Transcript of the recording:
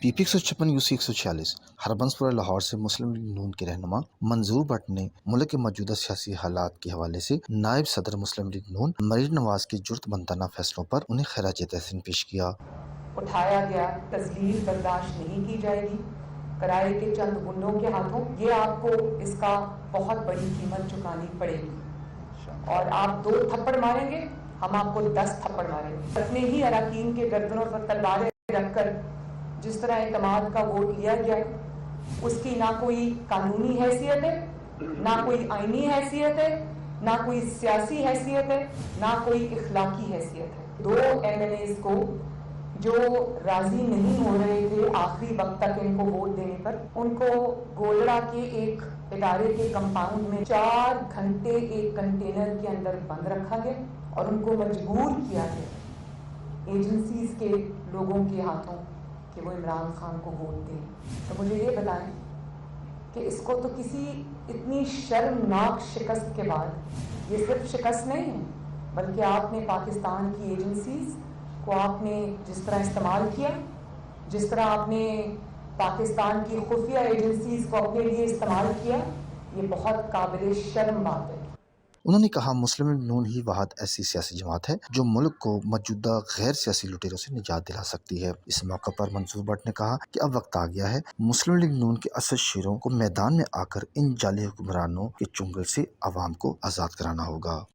PP 156 UC 146 Harbanspura Lahore से मुस्लिम league नून के रहनुमा मंजूर भट्ट ने मुल्क के मौजूदा सियासी हालात के हवाले से नायब सदर मुस्लिम लीग नून मरीम नवाज के जुर्तमंदाना फैसलों पर उन्हें खराज तहसीन पेश किया। उठाया गया तस्लील बर्दाश्त नहीं की जाएगी कराए के चंद गुंडों के हाथों। ये आपको इसका बहुत बड़ी कीमत चुकानी पड़ेगी और आप 2 थप्पड़ मारेंगे, हम आपको 10 थप्पड़ मारेंगे। अपने ही अरकान के गर्दनों पर तलवारें रखकर जिस तरह एतमाद का वोट लिया गया है उसकी ना कोई कानूनी हैसियत है, ना कोई आईनी हैसियत है, ना कोई सियासी हैसियत है, ना कोई इखलाकी हैसियत है। 2 MLAs को जो राजी नहीं हो रहे थे आखिरी वक्त तक इनको वोट देने पर, उनको गोलड़ा के एक इदारे के कंपाउंड में 4 घंटे एक कंटेनर के अंदर बंद रखा गया और उनको मजबूर किया गया एजेंसीज के लोगों के हाथों कि वो इमरान खान को वोट दें। तो मुझे ये बताएं कि इसको तो किसी इतनी शर्मनाक शिकस्त के बाद, ये सिर्फ शिकस्त नहीं है बल्कि आपने पाकिस्तान की एजेंसीज को आपने जिस तरह इस्तेमाल किया, जिस तरह आपने पाकिस्तान की खुफिया एजेंसीज को अपने लिए इस्तेमाल किया, ये बहुत काबिल शर्म बात है। उन्होंने कहा मुस्लिम लीग नून ही वाहद ऐसी सियासी जमात है जो मुल्क को मौजूदा गैर सियासी लुटेरों से निजात दिला सकती है। इस मौके पर मंसूर भट्ट ने कहा कि अब वक्त आ गया है मुस्लिम लीग नून के असल शेरों को मैदान में आकर इन जाली हुक्मरानों के चुंगल से आवाम को आज़ाद कराना होगा।